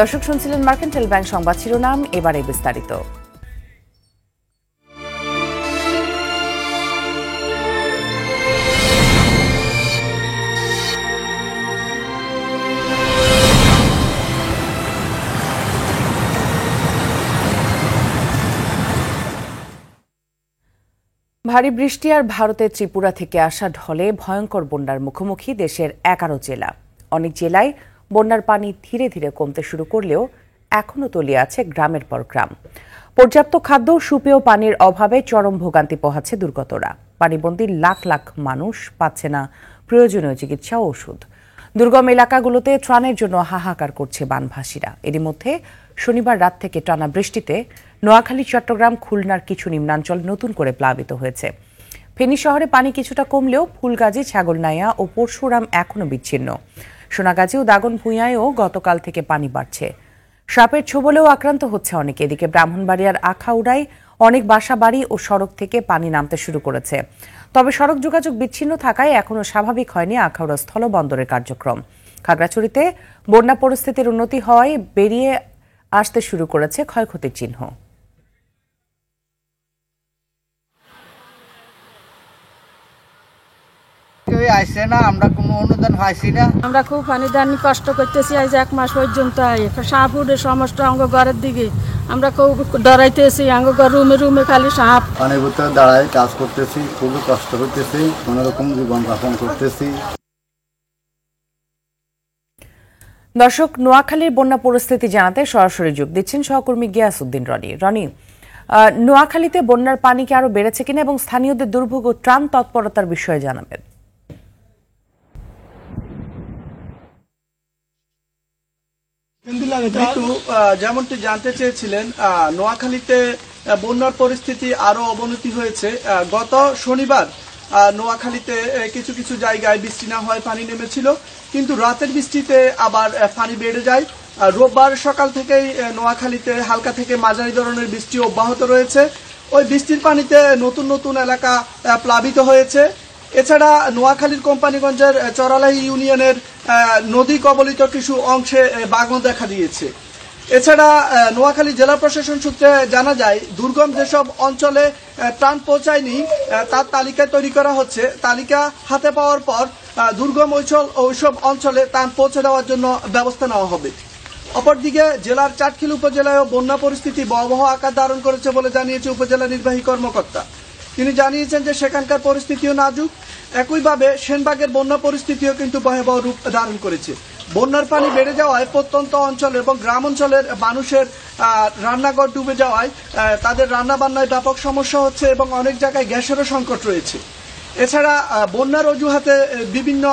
দর্শক শুনছিলেন mercantile bank সংবাদ শিরোনাম, এবারে বিস্তারিত। ভারী বৃষ্টি আর ভারতের ত্রিপুরা থেকে আসা ঢলে ভয়ঙ্কর বন্যার মুখোমুখি দেশের 11 জেলা। অনেক জেলায় বন্যার পানি ধীরে ধীরে কমতে শুরু করলেও এখনও তলিয়ে আছে গ্রামের পর গ্রাম। পর্যাপ্ত খাদ্য, সুপেয় পানির অভাবে চরম ভোগান্তি পোহাচ্ছে দুর্গতরা। পানিবন্দী লাখ লাখ মানুষ পাচ্ছে না প্রয়োজনীয় চিকিৎসা ও ওষুধ। দুর্গম এলাকাগুলোতে ত্রাণের জন্য হাহাকার করছে বানভাসীরা। এরই মধ্যে শনিবার রাত থেকে টানা বৃষ্টিতে নোয়াখালী, চট্টগ্রাম, খুলনার কিছু নিম্নাঞ্চল নতুন করে প্লাবিত হয়েছে। ফেনী শহরে পানি কিছুটা কমলেও ফুলগাজী, ছাগলনাইয়া ও পরশুরাম এখনও বিচ্ছিন্ন। সোনাগাজী ও দাগনভূঞায়ও গতকাল থেকে পানি বাড়ছে। সাপের ছোবলেও আক্রান্ত হচ্ছে অনেকে। এদিকে ব্রাহ্মণবাড়িয়ার আখাউড়ায় অনেক বাসা বাড়ি ও সড়ক থেকে পানি নামতে শুরু করেছে। তবে সড়ক যোগাযোগ বিচ্ছিন্ন থাকায় এখনও স্বাভাবিক হয়নি আখাউড়া স্থলবন্দরের কার্যক্রম। খাগড়াছড়িতে বন্যা পরিস্থিতির উন্নতি হওয়ায় বেরিয়ে আসতে শুরু করেছে ক্ষয়ক্ষতির চিহ্ন। আমরা কোনো অনুদান পাইছি না। আমরা খুব পানি দানি কষ্ট করতেছি। আজ 1 মাস পর্যন্ত সাপ উঠে সমস্ত অঙ্গ ঘরের দিকে। আমরা খুব ডরাইতেছি, অঙ্গ রুমে রুমে খালি সাপ। পানির ভিতরে দাঁড়ায় কাজ করতেছি, খুবই কষ্ট করতেছি, কোনো রকম জীবনযাপন করতেছি। দর্শক, নোয়াখালীর বন্যা পরিস্থিতি জানাতে সরাসরি যোগ দিচ্ছেন সহকর্মী গিয়াসউদ্দিন রনি। রনি, নোয়াখালীতে বন্যার পানি কি আরো বেড়েছে কিনা এবং স্থানীয়দের দুর্ভোগ ও ত্রাণ তৎপরতার বিষয়ে জানাবেন। যেমনটি জানতে চেয়েছিলেন, নোয়াখালীতে বন্যার পরিস্থিতি আরো অবনতি হয়েছে। গত শনিবার নোয়াখালীতে কিছু কিছু জায়গায় বৃষ্টি না হয় পানি নেমেছিল, কিন্তু রাতের বৃষ্টিতে আবার পানি বেড়ে যায়। রোববার সকাল থেকেই নোয়াখালীতে হালকা থেকে মাঝারি ধরনের বৃষ্টি অব্যাহত রয়েছে। ওই বৃষ্টির পানিতে নতুন নতুন এলাকা প্লাবিত হয়েছে। এছাড়া নোয়াখালীর কোম্পানিগঞ্জের চরালাহি ইউনিয়নের নদী কবলিত কিছু অংশে বাগন দেখা দিয়েছে। এছাড়া নোয়াখালী জেলা প্রশাসন সূত্রে জানা যায়, দুর্গম যেসব অঞ্চলে ত্রাণ পৌঁছায়নি তার তালিকা তৈরি করা হচ্ছে। তালিকা হাতে পাওয়ার পর দুর্গম ওইসব অঞ্চলে ত্রাণ পৌঁছে দেওয়ার জন্য ব্যবস্থা নেওয়া হবে। অপরদিকে জেলার চাটখিল উপজেলায়ও বন্যা পরিস্থিতি ভয়াবহ আকার ধারণ করেছে বলে জানিয়েছে উপজেলা নির্বাহী কর্মকর্তা। তিনি জানিয়েছেন যে সেখানকার পরিস্থিতিও নাজুক। একইভাবে সেনবাগের বন্যা পরিস্থিতিও কিন্তু ভয়াবহ রূপ ধারণ করেছে। বন্যার পানি বেড়ে যাওয়ায় প্রত্যন্ত অঞ্চল এবং গ্রাম অঞ্চলের মানুষের রান্নাঘর ডুবে যাওয়ায় তাদের রান্নাবান্নায় ব্যাপক সমস্যা হচ্ছে এবং অনেক জায়গায় গ্যাসেরও সংকট রয়েছে। এছাড়া বন্যার অজুহাতে বিভিন্ন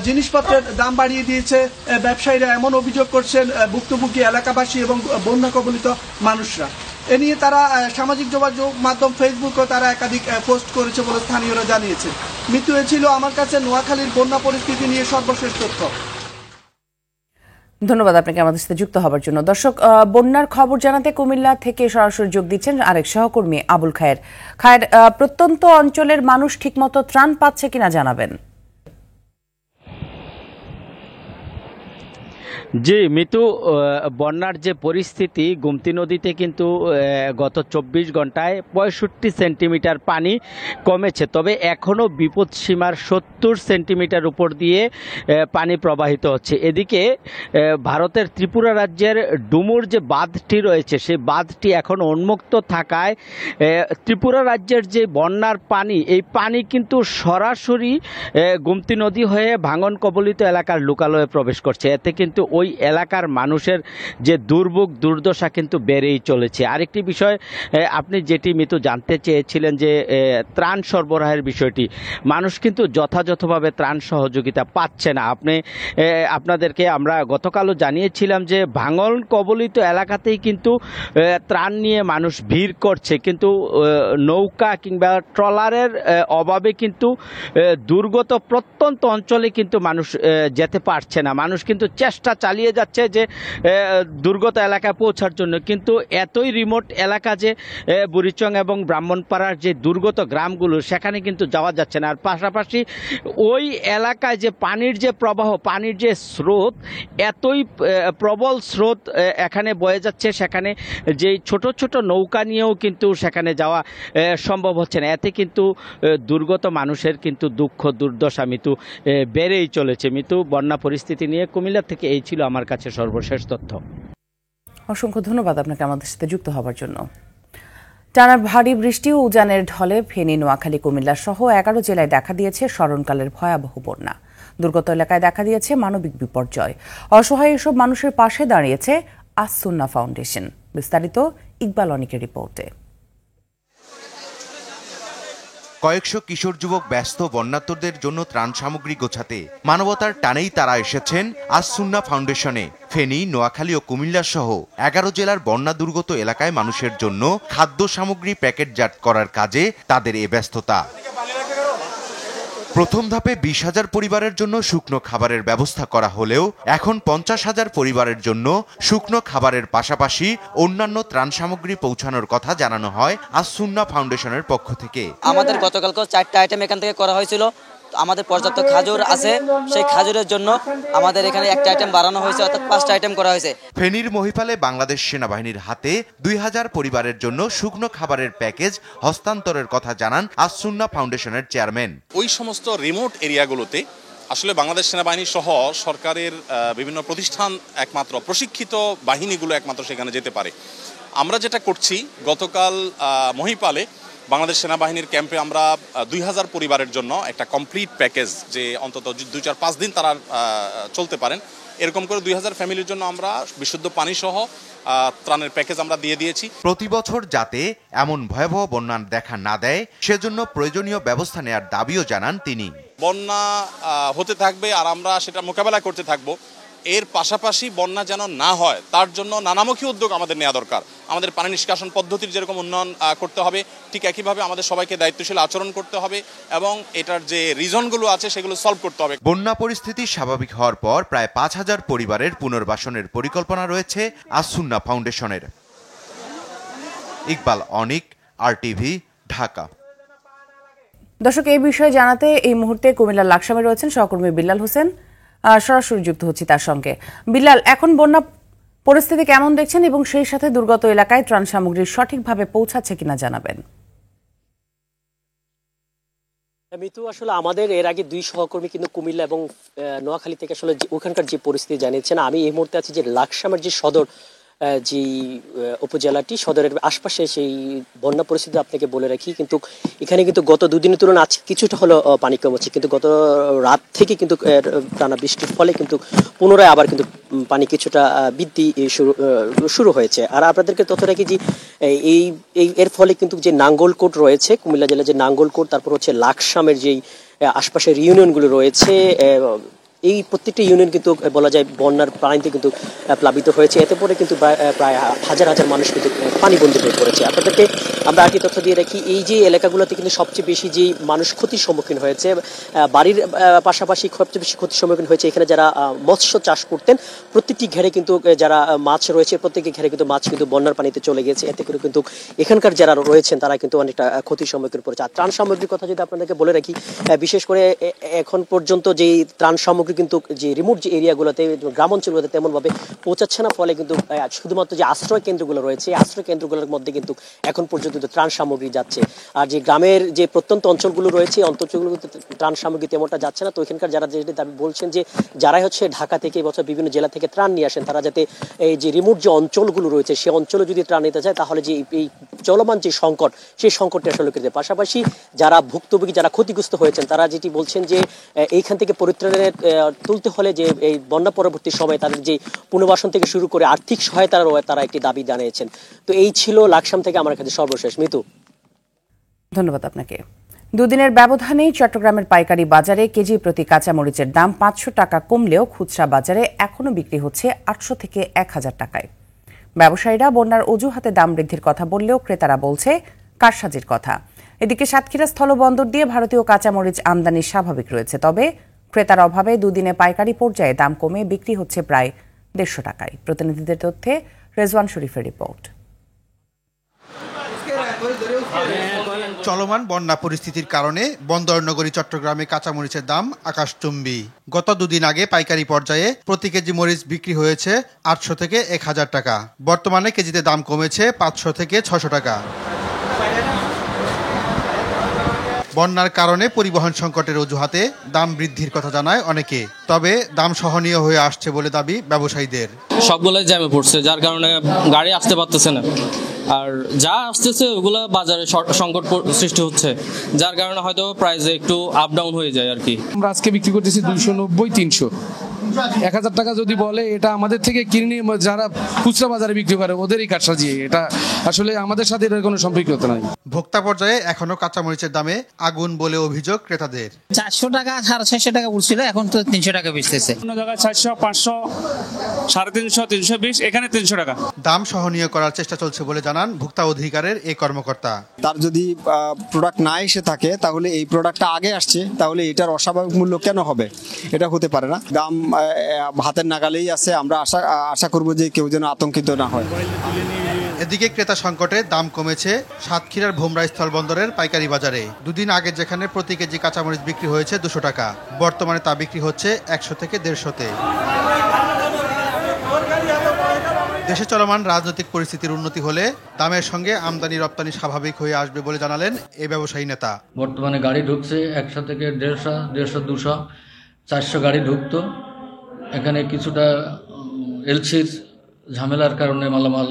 জিনিসপত্রের দাম বাড়িয়ে দিয়েছে ব্যবসায়ীরা, এমন অভিযোগ করছেন ভুক্তভোগী এলাকাবাসী এবং বন্যা কবলিত মানুষরা। এ নিয়ে তারা সামাজিক যোগাযোগ মাধ্যম ফেসবুকও তারা একাধিক পোস্ট করেছে বলে স্থানীয়রা জানিয়েছে। মৃত্যু ছিল আমার কাছে নোয়াখালীর বন্যা পরিস্থিতি নিয়ে সর্বশেষ তথ্য। ধন্যবাদ আপনাকে আমাদের সাথে যুক্ত হবার জন্য। দর্শক, বন্যার খবর জানাতে কুমিল্লা থেকে সরাসরি যোগ দিচ্ছেন আরেক সহকর্মী আবুল খায়ের। খায়ের, প্রত্যন্ত অঞ্চলের মানুষ ঠিকমতো ত্রাণ পাচ্ছে কিনা জানাবেন। জি মিতু, বন্যার যে পরিস্থিতি, গোমতী নদীতে কিন্তু গত 24 ঘন্টায় 65 সেন্টিমিটার পানি কমেছে। তবে এখনও বিপদসীমার 70 সেন্টিমিটার উপর দিয়ে পানি প্রবাহিত হচ্ছে। এদিকে ভারতের ত্রিপুরা রাজ্যের ডুমুর যে বাঁধটি রয়েছে, সেই বাঁধটি এখন উন্মুক্ত থাকায় ত্রিপুরা রাজ্যের যে বন্যার পানি, এই পানি কিন্তু সরাসরি গোমতী নদী হয়ে ভাঙন কবলিত এলাকার লোকালয়ে প্রবেশ করছে। এতে কিন্তু ওই এলাকার মানুষের যে দুর্ভোগ দুর্দশা কিন্তু বেড়েই চলেছে। আরেকটি বিষয় আপনি যেটি মিতু জানতে চেয়েছিলেন, যে ত্রাণ সরবরাহের বিষয়টি, মানুষ কিন্তু যথাযথভাবে ত্রাণ সহযোগিতা পাচ্ছে না। আপনাদেরকে আমরা গতকালও জানিয়েছিলাম যে ভাঙন কবলিত এলাকাতেই কিন্তু ত্রাণ নিয়ে মানুষ ভিড় করছে, কিন্তু নৌকা কিংবা ট্রলারের অভাবে কিন্তু দুর্গত প্রত্যন্ত অঞ্চলে কিন্তু মানুষ যেতে পারছে না। মানুষ কিন্তু চেষ্টা পালিয়ে যাচ্ছে যে দুর্গত এলাকায় পৌঁছার জন্য, কিন্তু এতই রিমোট এলাকা যে বুড়িচং এবং ব্রাহ্মণপাড়ার যে দুর্গত গ্রামগুলো সেখানে কিন্তু যাওয়া যাচ্ছে না। আর পাশাপাশি ওই এলাকায় যে পানির যে প্রবাহ, পানির যে স্রোত, এতই প্রবল স্রোত এখানে বয়ে যাচ্ছে, সেখানে যেই ছোট ছোট নৌকা নিয়েও কিন্তু সেখানে যাওয়া সম্ভব হচ্ছে না। এতে কিন্তু দুর্গত মানুষের কিন্তু দুঃখ দুর্দশা মিতু বেড়েই চলেছে। মিতু, বন্যা পরিস্থিতি নিয়ে কুমিল্লা থেকে এই ছিল আমার কাছে সর্বশেষ তথ্য। অসংখ্য ধন্যবাদ আপনাকে আমাদের সাথে যুক্ত হবার জন্য। টানা ভারী বৃষ্টি ও উজানের ঢলে ফেনী, নোয়াখালী, কুমিল্লা সহ 11 জেলায় দেখা দিয়েছে স্মরণকালের ভয়াবহ বন্যা। দুর্গত এলাকায় দেখা দিয়েছে মানবিক বিপর্যয়। অসহায় এসব মানুষের পাশে দাঁড়িয়েছে আস-সুন্নাহ ফাউন্ডেশন। বিস্তারিত ইকবাল অনিকের রিপোর্টে। কয়েকশো কিশোর যুবক ব্যস্ত বন্যার্তদের জন্য ত্রাণ সামগ্রী গোছাতে মানবতার টানেই তারা এসেছেন আস-সুন্নাহ ফাউন্ডেশনে। ফেনী, নোয়াখালী ও কুমিল্লা সহ 11 জেলার বন্যা দুর্গত এলাকায় মানুষের জন্য খাদ্য সামগ্রী প্যাকেটজাত করার কাজে তাদের এ ব্যস্ততা। প্রথম ধাপে 20,000 পরিবারের জন্য শুকনো খাবারের ব্যবস্থা করা হলেও এখন 50,000 পরিবারের জন্য শুকনো খাবারের পাশাপাশি অন্যান্য ত্রাণ সামগ্রী পৌঁছানোর কথা জানানো হয় আস-সুন্নাহ ফাউন্ডেশনের পক্ষ থেকে। আমাদের গতকালকে 4টা আইটেম এখান থেকে করা হয়েছিল। আমাদের পর্যাপ্ত খাজুর আছে, সেই খাজুরের জন্য আমাদের এখানে একটা আইটেম বাড়ানো হয়েছে, অর্থাৎ 5টা আইটেম করা হয়েছে। ফেনীর মহিপালে বাংলাদেশ সেনাবাহিনীর হাতে 2,000 পরিবারের জন্য শুকনো খাবারের প্যাকেজ হস্তান্তরের কথা জানান আস-সুন্নাহ ফাউন্ডেশনের চেয়ারম্যান। ওই সমস্ত রিমোট এরিয়াগুলোতে আসলে বাংলাদেশ সেনাবাহিনী সহ সরকারের বিভিন্ন প্রতিষ্ঠান, একমাত্র প্রশিক্ষিত বাহিনীগুলো একমাত্র সেখানে যেতে পারে। আমরা যেটা করছি, গতকাল মহিপালে বাংলাদেশ সেনাবাহিনীর ক্যাম্পে আমরা 2,000 পরিবারের জন্য একটা কমপ্লিট প্যাকেজ, যে অন্তত 2-4-5 দিন তারা চলতে পারেন, এরকম করে 2,000 ফ্যামিলির জন্য আমরা বিশুদ্ধ পানি সহ ত্রাণের প্যাকেজ আমরা দিয়ে দিয়েছি। প্রতি বছর যাতে এমন ভয়াবহ বন্যা দেখা না দেয় সেজন্য প্রয়োজনীয় ব্যবস্থা নেওয়ার দাবিও জানান তিনি। বন্যা হতে থাকবে আর আমরা সেটা মোকাবেলা করতে থাকবো। এর পাশাপাশি বন্যা যেন না হয় তার জন্য নানামুখী উদ্যোগ আমাদের নেওয়া দরকার। আমাদের পানি নিষ্কাশন পদ্ধতির যেরকম উন্নয়ন করতে হবে, ঠিক একইভাবে আমাদের সবাইকে দায়িত্বশীল আচরণ করতে হবে এবং এটার যে রিজনগুলো আছে সেগুলো সলভ করতে হবে। বন্যা পরিস্থিতি স্বাভাবিক হওয়ার পর প্রায় 5,000 পরিবারের পুনর্বাসনের পরিকল্পনা রয়েছে আস-সুন্নাহ ফাউন্ডেশনের। ইকবাল অনিক, RTV, ঢাকা। দর্শক, এই বিষয়ে জানাতে এই মুহূর্তে কুমিল্লার লাকসামে রয়েছেন সহকর্মী বিল্লাল হোসেন। সরাসরি যুক্ত হচ্ছি তার সঙ্গে। বিল্লাল, এখন বন্যা পরিস্থিতি কেমন দেখছেন এবং সেই সাথে দুর্গত এলাকায় ত্রাণ সামগ্রী সঠিকভাবে পৌঁছাচ্ছে কিনা জানাবেন। মিতু, আসলে আমাদের এর আগে 2 সহকর্মী কিন্তু কুমিল্লা এবং নোয়াখালী থেকে আসলে ওখানকার যে পরিস্থিতি জানিয়েছেন। আমি এই মুহূর্তে আছি যে লাকসামের যে সদর যে উপজেলাটি, সদরের আশপাশে সেই বন্যা পরিস্থিতি আপনাকে বলে রাখি। কিন্তু এখানে কিন্তু গত 2 দিনের তুলনায় আজকে কিছুটা হলো পানি কমেছে, কিন্তু গত রাত থেকে কিন্তু টানা বৃষ্টির ফলে কিন্তু পুনরায় আবার কিন্তু পানি কিছুটা বৃদ্ধি শুরু হয়েছে। আর আপনাদেরকে তথ্য রাখি যে এর ফলে কিন্তু যে নাঙ্গলকোট রয়েছে, কুমিল্লা জেলার যে নাঙ্গলকোট, তারপর হচ্ছে লাকসামের যেই আশপাশের ইউনিয়নগুলো রয়েছে, এই প্রত্যেকটি ইউনিয়ন কিন্তু বলা যায় বন্যার পানিতে কিন্তু প্লাবিত হয়েছে। এতে পরে কিন্তু প্রায় হাজার হাজার মানুষ কিন্তু পানিবন্দী হয়ে পড়েছে। আপনাদেরকে আমরা আগে তথ্য দিয়ে রাখি, এই যে এলাকাগুলোতে কিন্তু সবচেয়ে বেশি যে মানুষ ক্ষতির সম্মুখীন হয়েছে, বাড়ির পাশাপাশি সবচেয়ে বেশি ক্ষতির সম্মুখীন হয়েছে এখানে যারা মৎস্য চাষ করতেন। প্রত্যেকটি ঘেরে কিন্তু যারা মাছ রয়েছে, প্রত্যেকটি ঘেরে কিন্তু মাছ কিন্তু বন্যার পানিতে চলে গেছে। এতে করে কিন্তু এখানকার যারা রয়েছেন তারা কিন্তু অনেকটা ক্ষতির সম্মুখীন পড়েছে। আর ত্রাণ সামগ্রীর কথা যদি আপনাদেরকে বলে রাখি, বিশেষ করে এখন পর্যন্ত যে ত্রাণ সামগ্রী কিন্তু যে রিমোট যে এরিয়াগুলোতে, গ্রাম অঞ্চলগুলোতে তেমনভাবে পৌঁছাচ্ছে না। ফলে কিন্তু শুধুমাত্র যে আশ্রয় কেন্দ্রগুলো রয়েছে, এই আশ্রয় কেন্দ্রগুলোর মধ্যে কিন্তু এখন পর্যন্ত ত্রাণ সামগ্রী যাচ্ছে। আর যে গ্রামের যে প্রত্যন্ত অঞ্চলগুলো রয়েছে, অঞ্চলগুলোতে ত্রাণ সামগ্রী তেমনটা যাচ্ছে না। তো এখানকার যারা যে দাবি বলছেন যে যারাই হচ্ছে ঢাকা থেকে এবছর বিভিন্ন জেলা থেকে ত্রাণ নিয়ে আসেন, তারা যাতে এই যে রিমোট যে অঞ্চলগুলো রয়েছে সেই অঞ্চলে যদি ত্রাণ নিতে চায়, তাহলে যে এই চলমান যে সংকট, সেই সংকটটা আসলে করতে। পাশাপাশি যারা ভুক্তভোগী, যারা ক্ষতিগ্রস্ত হয়েছেন, তারা যেটি বলছেন যে এইখান থেকে পরিত্রাণের তুলতে হলে যে এই বন্যা পরবর্তী সময়ে তাদের যে পুনর্বাসন থেকে শুরু করে আর্থিক সহায়তার তারা একটি দাবি জানিয়েছেন। তো এই ছিল লাকসাম থেকে আমার কাছে সর্বশেষ। মিতু, ধন্যবাদ আপনাকে। 2 দিনের ব্যবধানেই চট্টগ্রামের পাইকারি বাজারে কেজি প্রতি কাঁচামরিচের দাম 500 টাকা কমলেও খুচরা বাজারে এখনো বিক্রি হচ্ছে 800 থেকে 1000 টাকায়। ব্যবসায়ীরা বন্যার অজুহাতে দাম বৃদ্ধির কথা বললেও ক্রেতারা বলছে কারসাজির কথা। এদিকে সাতক্ষীরা স্থলবন্দর দিয়ে ভারতীয় কাঁচামরিচ আমদানি স্বাভাবিক রয়েছে, তবে ক্রেতার অভাবে 2 দিনে পাইকারি পর্যায়ে দাম কমে বিক্রি হচ্ছে প্রায় 150 টাকায়। প্রতিনিধিদের তথ্যে রেজওয়ান শরীফের রিপোর্ট। চলমান বন্যা পরিস্থিতির কারণে বন্দরনগরী চট্টগ্রামে কাঁচামরিচের দাম আকাশচুম্বী। গত দুদিন আগে পাইকারি পর্যায়ে প্রতি কেজি মরিচ বিক্রি হয়েছে 800 থেকে 1000 টাকা। বর্তমানে কেজিতে দাম কমেছে 500 থেকে 600 টাকা। বন্যার কারণে পরিবহন সংকটের অজুহাতে দাম বৃদ্ধির কথা জানায় অনেকে, তবে দাম সহনীয় হয়ে আসছে বলে দাবি ব্যবসায়ীদের। সবগুলোই জ্যামে পড়ছে, যার কারণে গাড়ি আসতে পারতেছে না, আর যা আসতেছে ওগুলো বাজারে সংকট সৃষ্টি হচ্ছে, যার কারণে হয়তো প্রাইসে একটু আপ ডাউন হয়ে যায় আর কি। আমরা আজকে বিক্রি করতেছি 290-300, 1000 টাকা যদি বলে এটা আমাদের থেকে কিনে যারা খুচরা বাজারে বিক্রি করে ওদেরই কারসাজি, এটা আসলে আমাদের সাথে এর কোনো সম্পৃক্ততা নাই। ভোক্তা পর্যায়ে এখনো কাঁচামরিচের দামে আগুন বলে অভিযোগ ক্রেতাদের। 400 টাকা 650 টাকা বলছিল, এখন তো 300 টাকা বেচতেছে। অন্য জায়গায় 400, 500, 350, 320, এখানে 300 টাকা। দাম সহনীয় করার চেষ্টা চলছে বলে জানান ভোক্তা অধিকারের এই কর্মকর্তা। তার যদি প্রোডাক্ট না এসে থাকে তাহলে এই প্রোডাক্টটা আগে আসছে, তাহলে এটার অস্বাভাবিক মূল্য কেন হবে? এটা হতে পারে না। দাম হাতের নাগালেই আছে, আমরা আশা করব যে কেউ যেন আতঙ্কিত না হয়। এদিকে ক্রেতা সংকটে দাম কমেছে সাতক্ষীরার ভোমরা স্থলবন্দরের পাইকারি বাজারে। দুদিন আগে যেখানে প্রতি কেজি কাঁচামরিচ বিক্রি হয়েছে 200 টাকা, বর্তমানে তা বিক্রি হচ্ছে 100 থেকে 150-তে। দেশে চলমান রাজনৈতিক পরিস্থিতির উন্নতি হলে দামের সঙ্গে আমদানি রপ্তানি স্বাভাবিক হয়ে আসবে বলে জানালেন এই ব্যবসায়ী নেতা। বর্তমানে গাড়ি ঢুকছে 100 থেকে 150, 200, 400 গাড়ি ঢুকতো। এখানে কিছুটা এলসির ঝামেলার কারণে মালামাল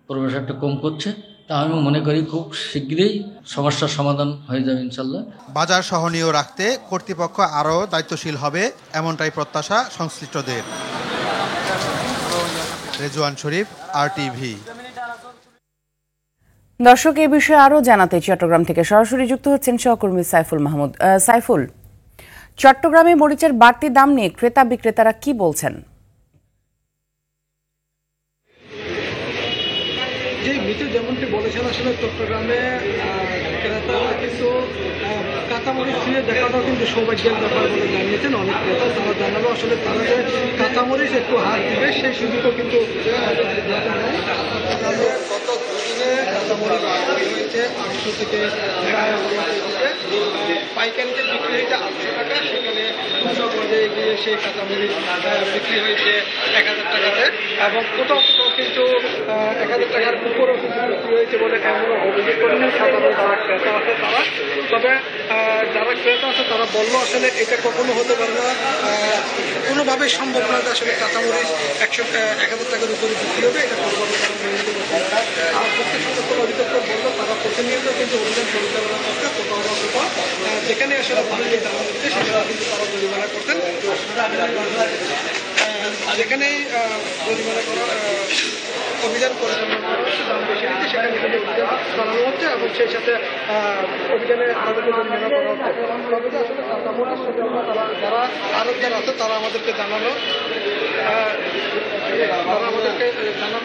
প্রবেশ একটা কম করছে, তা আমি মনে করি খুব শীঘ্রই সমস্যার সমাধান হয়ে যাবে ইনশাল্লাহ। বাজার সহনীয় রাখতে কর্তৃপক্ষ আরও দায়িত্বশীল হবে, এমনটাই প্রত্যাশা সংশ্লিষ্টদের। রেজওয়ান শরীফ, RTV। দর্শক, এই বিষয়ে আরও জানাতে চট্টগ্রাম থেকে সরাসরি যুক্ত হচ্ছেন সহকর্মী সাইফুল মাহমুদ। সাইফুল, চট্টগ্রামে মরিচের বাড়তি দাম নিয়ে ক্রেতা বিক্রেতারা কি বলছেন? মিতু যেমনটি বলেছেন, আসলে চট্টগ্রামে ক্রেতারা কিন্তু কাঁচামরিচ নিয়ে দেখাটাও কিন্তু সৌভাগ্যের ব্যাপার বলে জানিয়েছেন অনেক ক্রেতা। তারা জানালো আসলে তারা যে কাঁচামরিচ একটু হাত দিবে সেই সুযোগও কিন্তু গত দুদিনে কাঁচামরিচ হয়েছে 800 থেকে পাইকারিতে বিক্রি হয়েছে 800 টাকা, সেখানে 200 পর্যায়ে গিয়ে সেই কাঁচামরিচ বিক্রি হয়েছে 1000 টাকাতে, এবং কোথাও কোথাও কিন্তু 1000 টাকার উপরেও কিন্তু বিক্রি হয়েছে বলে এমনও অভিযোগ করেছেন সাধারণ যারা ক্রেতা আছে তারা। তবে যারা ক্রেতা আছে তারা বললো আসলে এটা কখনো হতে পারে না, কোনোভাবেই সম্ভব না যে আসলে কাঁচামরিচ 1000 টাকার উপরে বিক্রি হবে, এটা কোনোভাবে তারা মেনে নিতে পারছে। আর ভোক্তা সংরক্ষণ অধিদপ্তর বললো তারা প্রতিনিয়ত কিন্তু অভিযান পরিচালনা করছে, কোথাও না কোথাও যেখানে আসলে ভালোই দাম হচ্ছে সেখানে কিন্তু তারা জরিমানা করছেন। যেখানেই জরিমানা করা অভিযান পরিচালনা করা হচ্ছে, দাম বেশি দিচ্ছে সেখানে কিন্তু অভিযান চালানো হচ্ছে, এবং সেই সাথে অভিযানে তাদেরকে জরিমানা করা হচ্ছে। তবে আসলে কাঁচামরিচ তারা যারা আরও যারা আছে তারা আমাদেরকে জানানো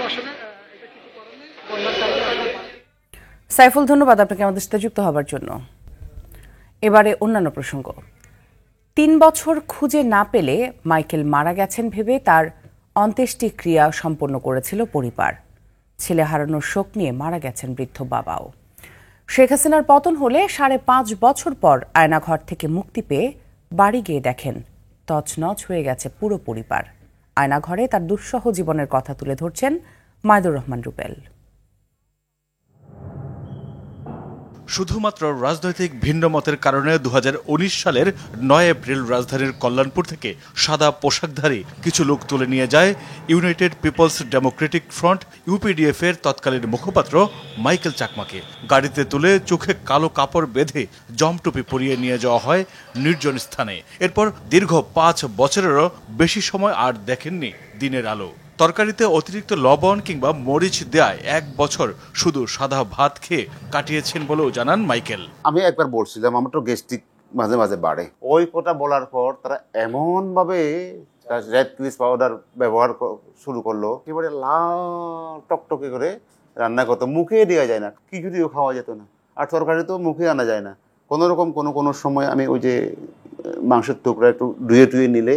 আসলে সাইফুল, ধন্যবাদ আপনাকে আমাদের সাথে যুক্ত হবার জন্য। এবারে অন্যান্য প্রসঙ্গ। 3 বছর খুঁজে না পেলে মাইকেল মারা গেছেন ভেবে তার অন্ত্যেষ্টিক্রিয়া সম্পন্ন করেছিল পরিবার। ছেলে হারানোর শোক নিয়ে মারা গেছেন বৃদ্ধ বাবাও। শেখ হাসিনার পতন হলে 5.5 বছর পর আয়নাঘর থেকে মুক্তি পেয়ে বাড়ি গিয়ে দেখেন তছনছ হয়ে গেছে পুরো পরিবার। আয়নাঘরে তার দুঃসহ জীবনের কথা তুলে ধরছেন মাইদুর রহমান রুবেল। শুধুমাত্র রাজনৈতিক ভিন্নমতের কারণে 2019 সালের 9 এপ্রিল রাজধানীর কল্যাণপুর থেকে সাদা পোশাকধারী কিছু লোক তুলে নিয়ে যায় United Peoples Democratic Front UPDF এর তৎকালীন মুখপাত্র মাইকেল চাকমাকে। গাড়িতে তুলে চোখে কালো কাপড় বেঁধে জমটুপি পরিয়ে নিয়ে যাওয়া হয় নির্জন স্থানে। এরপর দীর্ঘ 5 বছরেরও বেশি সময় আর দেখেননি দিনের আলো। তরকারিতে অতিরিক্ত লবণ কিংবা মরিচ দেয় 1 বছর শুধু সাদা ভাত খেয়ে কাটিয়েছেন বলেও জানান মাইকেল। আমি একবার বলছিলাম আমার তো গ্যাস্ট্রিক মাঝে মাঝে বাড়ে, ওই কথা বলার পর তারা এমন ভাবে রেড চিলি পাউডার ব্যবহার শুরু করলো, একেবারে লাল টকটকে করে রান্না করতো, মুখে দেওয়া যায় না, কিছুদিও খাওয়া যেত না, আর তরকারি তো মুখে আনা যায় না। কোনো রকম কোনো সময় আমি ওই যে মাংসের টুকরা একটু ধুয়ে নিলে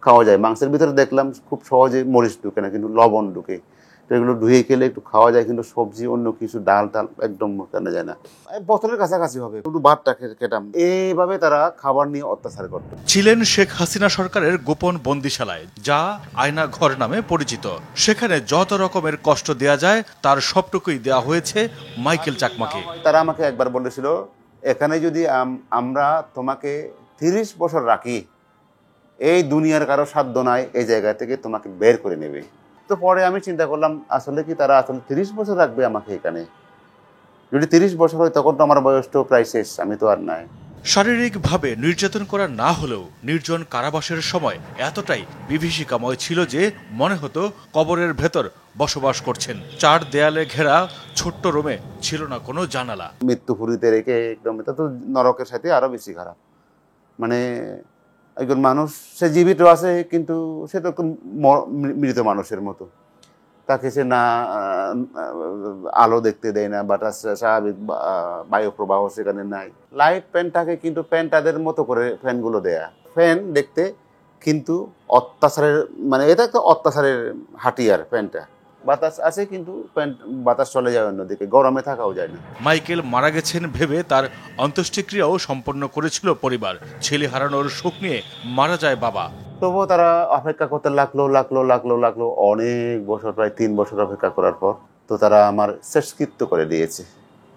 খাওয়া যায়। মাংসের ভিতরে দেখলাম খুব সহজে মরিচ ঢুকে না, কিন্তু লবণ ঢুকে। তো এগুলো ধুয়ে খেলে একটু খাওয়া যায়, কিন্তু সবজি অন্য কিছু ডাল টাল একদম কেনা যায় না। বোতলের কাছাকাছি হবে, শুধু ভাতটা খেতাম। এইভাবে তারা খাবার নিয়ে অত্যাচার করত। ছিলেন শেখ হাসিনা সরকারের গোপন বন্দিশালায়, যা আয়না ঘর নামে পরিচিত। সেখানে যত রকমের কষ্ট দেয়া যায় তার সবটুকুই দেয়া হয়েছে মাইকেল চাকমাকে। তারা আমাকে একবার বলেছিল, এখানে যদি আমরা তোমাকে 30 বছর রাখি, এই দুনিয়ার কারো সাধ্য নাই এই জায়গা থেকে তোমাকে বের করে নেবে। তো পরে আমি চিন্তা করলাম, আসলে কি তারা আসলে 30 বছর রাখবে আমাকে এখানে? যদি 30 বছর হয় তখন তো আমার বয়স তো প্রায় শেষ, আমি তো আর নাই। শারীরিকভাবে নির্যাতন করা না হলেও নির্জন কারাবাসের সময় এতটাই বিভীষিকাময় ছিল যে মনে হতো কবরের ভেতর বসবাস করছেন। 4 দেয়ালে ঘেরা ছোট্ট রুমে ছিল না কোনো জানালা। মৃত্যু ফুরিতে রেখে একদম, এটা তো নরকের সাথে আরো বেশি খারাপ। মানে একজন মানুষ, সে জীবিত আছে কিন্তু সে তো মৃত মানুষের মতো। তাকে সে না আলো দেখতে দেয় না, বাতাস স্বাভাবিক বায়ু প্রবাহ সেখানে নাই। লাইট ফ্যান থাকে, কিন্তু ফ্যান তাদের মতো করে ফ্যানগুলো দেয়া। ফ্যান দেখতে কিন্তু অত্যাচারের, মানে এটা একটা অত্যাচারের হাতিয়ার ফ্যানটা। বাতাস আছে কিন্তু বাতাস চলে যায় অন্যদিকে, গরমে থাকাও যায় না। মাইকেল মারা গেছেন ভেবে তার অন্ত্যেষ্টিক্রিয়াও সম্পন্ন করেছিল পরিবার। ছেলে হারানোর শোক নিয়ে মারা যায় বাবা। তবুও তারা অপেক্ষা করতে লাগলো অনেক বছর, প্রায় 3 বছর অপেক্ষা করার পর তো তারা আমার শেষকৃত্য করে দিয়েছে।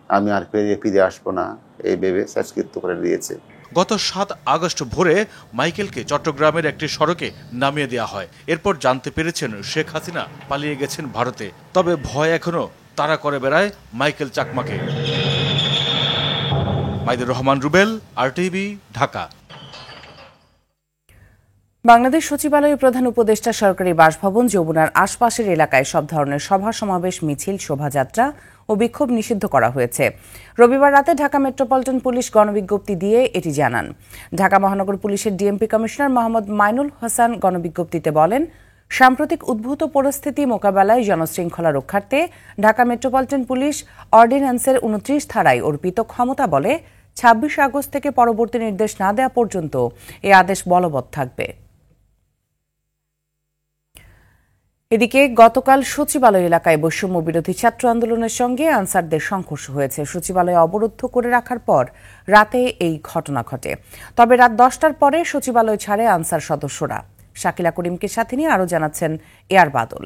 আমি আর ফিরে আসবো না এই ভেবে শেষকৃত্য করে দিয়েছে। গত 7 আগস্ট ভোরে মাইকেলকে চট্টগ্রামের একটি সড়কে নামিয়ে দেওয়া হয়। এরপর জানতে পেরেছেন শেখ হাসিনা পালিয়ে গেছেন ভারতে। তবে ভয় এখনো তাড়া করে বেড়ায় মাইকেল চাকমাকে। মাইদুর রহমান রুবেল, RTV, ঢাকা। বাংলাদেশ সচিবালয়ের প্রধান উপদেষ্টা সরকারি বাসভবন যমুনার আশপাশের এলাকায় সব ধরনের সভা সমাবেশ, মিছিল, শোভাযাত্রা ও বিক্ষোভ নিষিদ্ধ করা হয়েছে। রবিবার রাতে ঢাকা মেট্রোপলিটন পুলিশ গণবিজ্ঞপ্তি দিয়ে এটি জানান। ঢাকা মহানগর পুলিশের ডিএমপি কমিশনার মোহাম্মদ মাইনুল হাসান গণবিজ্ঞপ্তিতে বলেন, সাম্প্রতিক উদ্ভূত পরিস্থিতি মোকাবেলায় জনশৃঙ্খলা রক্ষার্থে ঢাকা মেট্রোপলিটন পুলিশ অর্ডিন্যান্সের 29 ধারায় অর্পিত ক্ষমতা বলে 26 আগস্ট থেকে পরবর্তী নির্দেশ না দেওয়া পর্যন্ত এই আদেশ বলবৎ থাকবে। এদিকে গতকাল সচিবালয় এলাকায় বৈষম্য বিরোধী ছাত্র আন্দোলনের সঙ্গে আনসারদের সংঘর্ষ হয়েছে। সচিবালয় অবরুদ্ধ করে রাখার পর রাতে এই ঘটনা ঘটে। তবে রাত 10টার পরে সচিবালয় ছাড়ে আনসার সদস্যরা। শাকিলা করিমকে সাথে নিয়ে আরও জানাচ্ছেন এয়ার বাদল।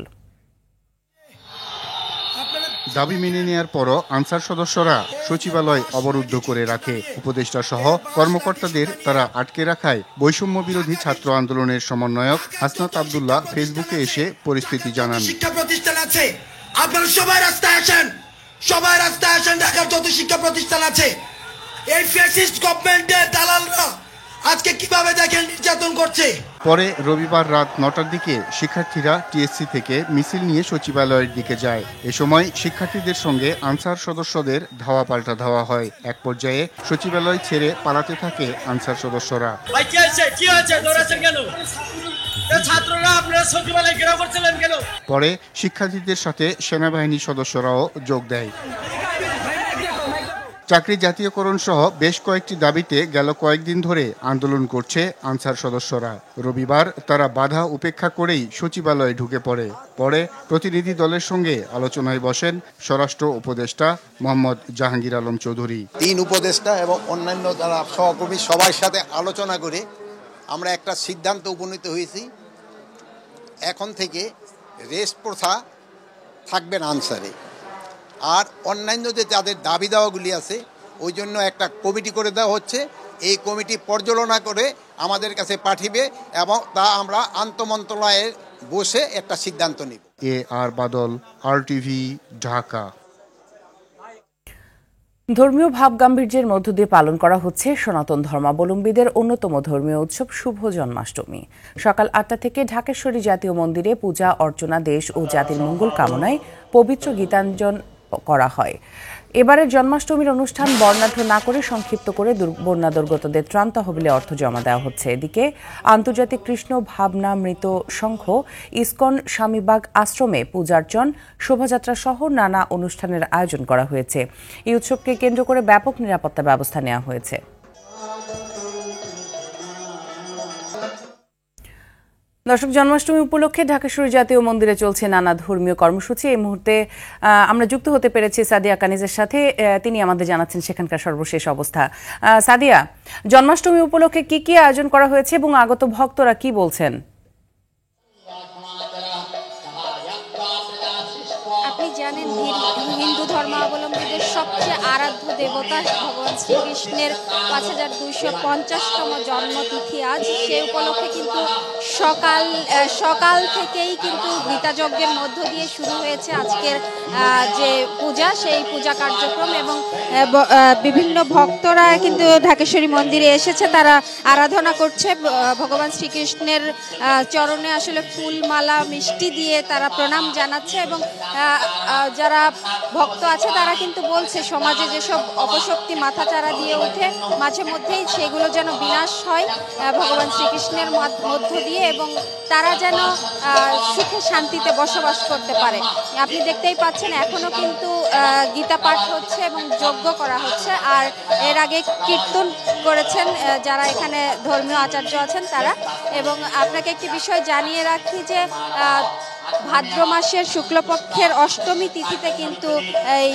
দাবি মেনে নেওয়ার পরও আনসার সদস্যরা সচিবালয় অবরুদ্ধ করে রাখে। উপদেষ্টা সহ কর্মকর্তাদের তারা আটকে রাখায় বৈষম্য বিরোধী ছাত্র আন্দোলনের সমন্বয়ক হাসনাত আব্দুল্লাহ ফেসবুকে এসে পরিস্থিতি জানান। শিক্ষা প্রতিষ্ঠান আছে, আপনারা সবাই রাস্তায় আসেন, ঢাকার যত শিক্ষা প্রতিষ্ঠান আছে। এই ফ্যাসিস্ট গভর্নমেন্টের দালালরা আজকে কিভাবে দেখেন নির্যাতন করছে। পরে রবিবার রাত 9টার দিকে শিক্ষার্থীরা টিএসসি থেকে মিছিল নিয়ে সচিবালয়ের দিকে যায়। এ সময় শিক্ষার্থীদের সঙ্গে আনসার সদস্যদের ধাওয়া পাল্টা ধাওয়া হয়। এক পর্যায়ে সচিবালয় ছেড়ে পালাতে থাকে আনসার সদস্যরা। পরে শিক্ষার্থীদের সাথে সেনাবাহিনীর সদস্যরাও যোগ দেয়। চাকরি জাতীয়করণ সহ বেশ কয়েকটি দাবিতে গেল কয়েকদিন ধরে আন্দোলন করছে আনসার সদস্যরা। রবিবার তারা বাধা উপেক্ষা করেই সচিবালয়ে ঢুকে পরে প্রতিনিধি দলের সঙ্গে আলোচনায় বসেন স্বরাষ্ট্র উপদেষ্টা মোহাম্মদ জাহাঙ্গীর আলম চৌধুরী। 3 উপদেষ্টা এবং অন্যান্য যারা সহকর্মী সবার সাথে আলোচনা করে আমরা একটা সিদ্ধান্ত উপনীত হয়েছি, এখন থেকে রেস্ট প্রথা থাকবে না আনসারে। আর অন্যান্য যে যাদের দাবি দাওয়াগুলি আছে ওই জন্য একটা কমিটি করে দেওয়া হচ্ছে। এই কমিটি পর্যালোচনা করে আমাদের কাছে পাঠিয়ে এবং তা আমরা আন্তঃমন্ত্রণালয়ে বসে একটা সিদ্ধান্ত নিব। এআর বাদল, RTV, ঢাকা। ধর্মীয় ভাব গাম্ভীর্যের মধ্য দিয়ে পালন করা হচ্ছে সনাতন ধর্মাবলম্বীদের অন্যতম ধর্মীয় উৎসব শুভ জন্মাষ্টমী। সকাল 8টা থেকে ঢাকেশ্বরী জাতীয় মন্দিরে পূজা অর্চনা, দেশ ও জাতির মঙ্গল কামনায় পবিত্র গীতাঞ্জন করা হয়। এবারের জন্মাষ্টমীর অনুষ্ঠান বর্ণাঢ্য না করে সংক্ষিপ্ত করে বন্যা দুর্গতদের ত্রাণ তহবিলে অর্থ জমা দেওয়া হচ্ছে। এদিকে আন্তর্জাতিক কৃষ্ণ ভাবনামৃত সংঘ ইসকন স্বামীবাগ আশ্রমে পূজার্চন, শোভাযাত্রা সহ নানা অনুষ্ঠানের আয়োজন করা হয়েছে। এই উৎসবকে কেন্দ্র করে ব্যাপক নিরাপত্তা ব্যবস্থা নেওয়া হয়েছে। দর্শক, জন্মাষ্টমী উপলক্ষে ঢাকেশ্বরী জাতীয় মন্দিরে চলছে নানা ধর্মীয় কর্মসূচি। এই মুহূর্তে আমরা যুক্ত হতে পেরেছি সাদিয়া কানিজের সাথে। তিনি আমাদের জানাচ্ছেন সেখানকার সর্বশেষ অবস্থা। সাদিয়া, জন্মাষ্টমী উপলক্ষে কি কি আয়োজন করা হয়েছে এবং আগত ভক্তরা কি বলছেন? আপনি জানেন, হিন্দু ধর্মাবলম্বীদের সবচেয়ে আরাধ্য দেবতা ভগবান শ্রীকৃষ্ণের 5250তম জন্মতিথি আজ। সেই উপলক্ষে কিন্তু সকাল থেকেই কিন্তু গীতাযজ্ঞের মধ্য দিয়ে শুরু হয়েছে আজকের যে পূজা, সেই পূজা কার্যক্রম। এবং বিভিন্ন ভক্তরা কিন্তু ঢাকেশ্বরী মন্দিরে এসেছে, তারা আরাধনা করছে ভগবান শ্রীকৃষ্ণের চরণে আসলে ফুল, মালা, মিষ্টি দিয়ে তারা প্রণাম জানাচ্ছে। এবং যারা ভক্ত আছে তারা কিন্তু বলছে সমাজে যেসব অপশক্তি মাথাচাড়া দিয়ে ওঠে মাঝে মধ্যেই সেগুলো যেন বিনাশ হয় ভগবান শ্রীকৃষ্ণের মধ্য দিয়ে, এবং তারা যেন সুখে শান্তিতে বসবাস করতে পারে। আপনি দেখতেই পাচ্ছেন এখনো কিন্তু গীতা পাঠ হচ্ছে এবং যজ্ঞ করা হচ্ছে। আর এর আগে কীর্তন করেছেন যারা এখানে ধর্মীয় আচার্য আছেন তারা। এবং আপনাকে একটি বিষয় জানিয়ে রাখি যে ভাদ্র মাসের শুক্লপক্ষের অষ্টমী তিথিতে কিন্তু এই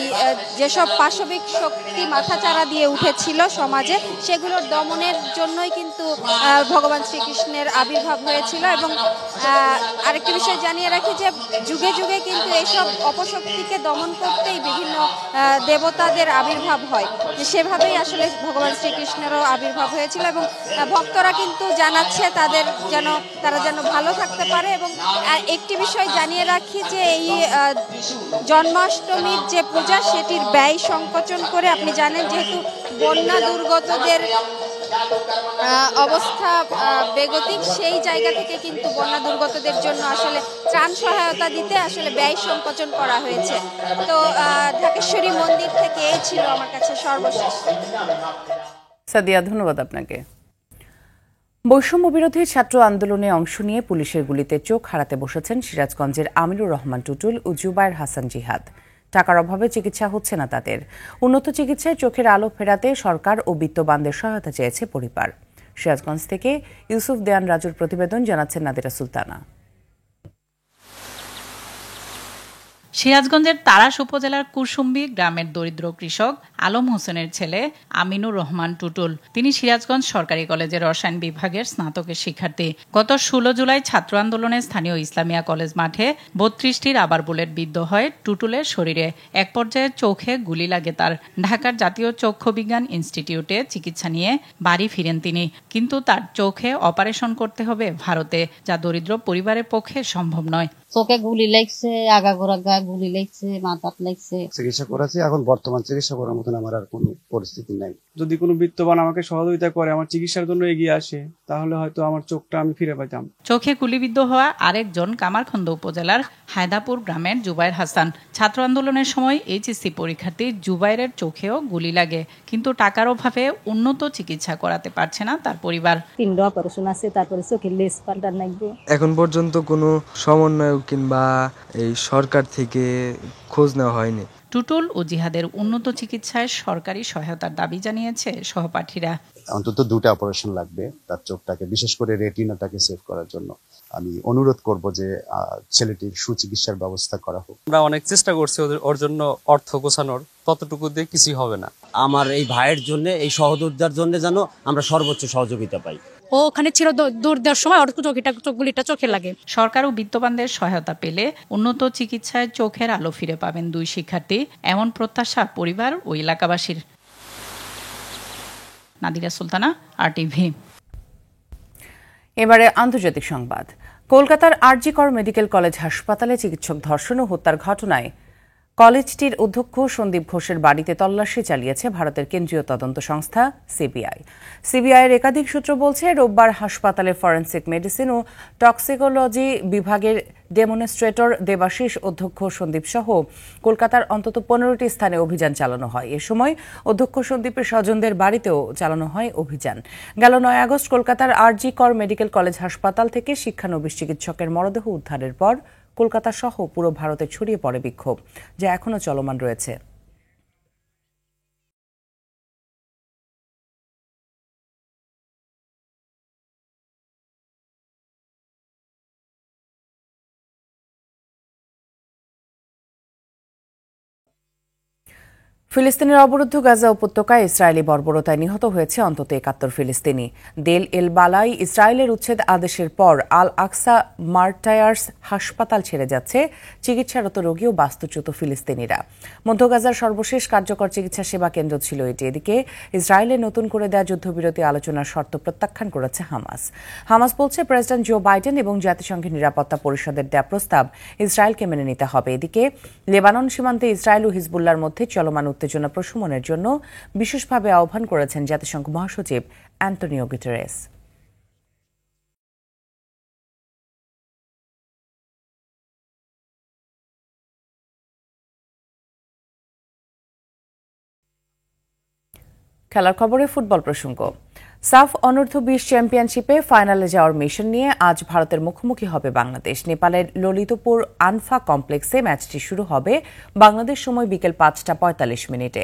যেসব পাশবিক শক্তি মাথাচাড়া দিয়ে উঠেছিল সমাজে, সেগুলোর দমনের জন্যই কিন্তু ভগবান শ্রীকৃষ্ণের আবির্ভাব হয়েছিল। এবং আরেকটি বিষয় জানিয়ে রাখি যে যুগে যুগে কিন্তু এইসব অপশক্তিকে দমন করতেই বিভিন্ন দেবতাদের আবির্ভাব হয়, সেভাবেই আসলে ভগবান শ্রীকৃষ্ণেরও আবির্ভাব হয়েছিল। এবং ভক্তরা কিন্তু জানাচ্ছে তারা যেন ভালো থাকতে পারে। এবং একটি বিষয় জানিয়ে রাখি যে এই জন্মাষ্টমীর যে পূজা, সেটির ব্যয় সংকোচন করে, আপনি জানেন যেহেতু বন্যা দুর্গতদের অবস্থা বেগতিক, সেই জায়গা থেকে কিন্তু বন্যা দুর্গতদের জন্য আসলে ত্রাণ সহায়তা দিতে আসলে ব্যয় সংকোচন করা হয়েছে। তো ঢাকেশ্বরী মন্দির থেকে এই ছিল আমার কাছে সর্বশেষ। সাদিয়া, ধন্যবাদ আপনাকে। বৈষম্য বিরোধী ছাত্র আন্দোলনে অংশ নিয়ে পুলিশের গুলিতে চোখ হারাতে বসেছেন সিরাজগঞ্জের আমিনুর রহমান টুটুল ও জুবায়ের হাসান জিহাদ। টাকার অভাবে চিকিৎসা হচ্ছে না তাদের। উন্নত চিকিৎসায় চোখের আলো ফেরাতে সরকার ও বিত্তবানদের সহায়তা চেয়েছে পরিবার। সিরাজগঞ্জ থেকে ইউসুফ দেয়ান রাজুর প্রতিবেদন, জানাচ্ছেন নাদিরা সুলতানা। সিরাজগঞ্জের তারাস উপজেলার কুরসুম্বি গ্রামের দরিদ্র কৃষক আলম হোসেনের ছেলে আমিনুর রহমান টুটুল। তিনি সিরাজগঞ্জ সরকারি কলেজের রসায়ন বিভাগের স্নাতকের শিক্ষার্থী। গত 16 জুলাই ছাত্র আন্দোলনে স্থানীয় ইসলামিয়া কলেজ মাঠে 32টি রাবার বুলেট বিদ্ধ হয় টুটুলের শরীরে। এক পর্যায়ে চোখে গুলি লাগে তার। ঢাকার জাতীয় চক্ষু বিজ্ঞান ইনস্টিটিউটে চিকিৎসা নিয়ে বাড়ি ফিরেন তিনি, কিন্তু তার চোখে অপারেশন করতে হবে ভারতে, যা দরিদ্র পরিবারের পক্ষে সম্ভব নয়। চোখে গুলি লাগছে, আগাগোড়া গুলি লাগছে, মাথাত লাগছে। চিকিৎসা করেছি, এখন বর্তমান চিকিৎসা করার মতন আমার আর কোনো পরিস্থিতি নাই। যদি কোনো বিত্তবান আমাকে সহযোগিতা করে, আমার চিকিৎসার জন্য এগিয়ে আসে, তাহলে হয়তো আমার চোখটা আমি ফিরে পাইতাম। চোখে গুলিবিদ্ধ হওয়া আরেকজন কামারখন্দ উপজেলার হায়দাপুর গ্রামের জুবায়ের হাসান। ছাত্র আন্দোলনের সময় এইচএসসি পরীক্ষার্থী জুবায়ের চোখেও গুলি লাগে, কিন্তু টাকার অভাবে উন্নত চিকিৎসা করাতে পারছে না তার পরিবার। 3টা অপারেশন আছে, তারপরে চোখের লেন্স পাল্টান লাগবে। এখন পর্যন্ত কোনো সমন্বয় কিংবা এই সরকার থেকে খোঁজ নেওয়া হয়নি। টুটুল ও জিহাদের উন্নত চিকিৎসায় সরকারি সহায়তার দাবি জানিয়েছে সহপাঠীরা। অন্তত 2টা অপারেশন লাগবে তার চোখটাকে, বিশেষ করে রেটিনাটাকে সেভ করার জন্য। আমি অনুরোধ করব যে ছেলেটির সুচিকিৎসার ব্যবস্থা করা হোক। আমরা অনেক চেষ্টা করছি ওর জন্য অর্থ গোছানোর, ততটুকু দিয়ে কিছুই হবে না। আমার এই ভাইয়ের জন্য, এই সহযোদ্ধার জন্য যেন আমরা সর্বোচ্চ সহযোগিতা পাই। ও ওখানে ছিল দূর দেওয়ার সময় ওর চোখগুলিটা চোখে লাগে। সরকার ও বিত্তবানদের সহায়তা পেলে উন্নত চিকিৎসায় চোখের আলো ফিরে পাবেন দুই শিক্ষার্থী, এমন প্রত্যাশা পরিবার ও এলাকাবাসীর। নাদিরা সুলতানা, RTV। এবারে আন্তর্জাতিক সংবাদ। কলকাতার আরজি কর মেডিকেল কলেজ হাসপাতালে চিকিৎসক ধর্ষণ ও হত্যার ঘটনায় কলেজটির অধ্যক্ষ সন্দীপ ঘোষের বাড়িতে তল্লাশি চালিয়েছে ভারতের কেন্দ্রীয় তদন্ত সংস্থা সিবিআই। সিবিআইয়ের একাধিক সূত্র বলছে, রোববার হাসপাতালের ফরেনসিক মেডিসিন ও টক্সিকোলজি বিভাগের ডেমনস্ট্রেটর দেবাশিস, অধ্যক্ষ সন্দীপ সহ কলকাতার অন্তত 15টি স্থানে অভিযান চালানো হয়। এ সময় অধ্যক্ষ সন্দীপের স্বজনদের বাড়িতেও চালানো হয় অভিযান। গেল 9 আগস্ট কলকাতার আরজি কর মেডিকেল কলেজ হাসপাতাল থেকে শিক্ষানবিশ চিকিৎসকের মরদেহ উদ্ধারের পর কলকাতা সহ পুরো ভারতে ছড়িয়ে পড়ে বিক্ষোভ, যা এখনো চলমান রয়েছে। ফিলিস্তিনের অবরুদ্ধ গাজা উপত্যকায় ইসরায়েলি বর্বরতায় নিহত হয়েছে অন্তত ৭১ ফিলিস্তিনি। দেল এল বালাই ইসরায়েলের উচ্ছেদ আদেশের পর আল আকসা মার্টায়ার্স হাসপাতাল ছেড়ে যাচ্ছে চিকিৎসারত রোগী ও বাস্তুচ্যুত ফিলিস্তিনিরা। মধ্য গাজার সর্বশেষ কার্যকর চিকিৎসা সেবা কেন্দ্র ছিল এটি। এদিকে ইসরায়েলের নতুন করে দেওয়া যুদ্ধবিরতি আলোচনার শর্ত প্রত্যাখ্যান করেছে হামাস বলছে প্রেসিডেন্ট জো বাইডেন এবং জাতিসংঘের নিরাপত্তা পরিষদের দেয়া প্রস্তাব ইসরায়েলকে মেনে নিতে হবে। এদিকে লেবানন সীমান্তে ইসরায়েল ও হিজবুল্লাহর মধ্যে চলমান উত্তেজনা প্রশমনের জন্য বিশেষভাবে আহ্বান করেছেন জাতিসংঘ মহাসচিব অ্যান্টনিও গুটেরেস। খেলার খবরে ফুটবল প্রসঙ্গ। সাফ অনূর্ধ্ব ২০ চ্যাম্পিয়নশিপে ফাইনালে যাওয়ার মিশন নিয়ে আজ ভারতের মুখোমুখি হবে বাংলাদেশ। নেপালের ললিতপুর আনফা কমপ্লেক্সে ম্যাচটি শুরু হবে বাংলাদেশ সময় বিকেল ৫টা ৪৫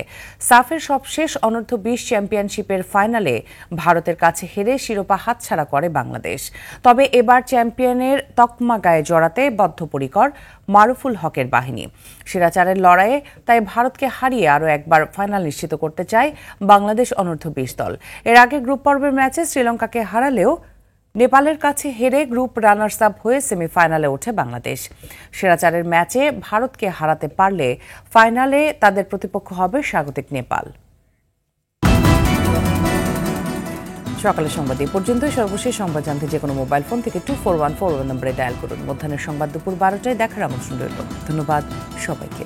সাফের সবশেষ অনূর্ধ্ব ২০ চ্যাম্পিয়নশিপের ফাইনালে ভারতের কাছে হেরে শিরোপা হাতছাড়া করে বাংলাদেশ। তবে এবার চ্যাম্পিয়নের তকমা গায়ে জড়াতে বদ্ধপরিকর মারুফুল হকের বাহিনী। সেরা চারের লড়াইয়ে তাই ভারতকে হারিয়ে আরও একবার ফাইনাল নিশ্চিত করতে চায় বাংলাদেশ অনূর্ধ্ব ২০ দল। এর আগে গ্রুপ পর্বের ম্যাচে শ্রীলঙ্কাকে হারালেও নেপালের কাছে হেরে গ্রুপ রানার্স আপ হয়ে সেমিফাইনালে ওঠে বাংলাদেশ। সেরা চারের ম্যাচে ভারতকে হারাতে পারলে ফাইনালে তাদের প্রতিপক্ষ হবে স্বাগতিক নেপাল। সকালের সংবাদ এই পর্যন্তই। সর্বশেষ সংবাদ জানতে যে কোনো মোবাইল ফোন থেকে 2414 নম্বরে ডায়াল করুন। মধ্যাহ্নের সংবাদ দুপুর 12টায় দেখার আমন্ত্রণ রইল। ধন্যবাদ সবাইকে।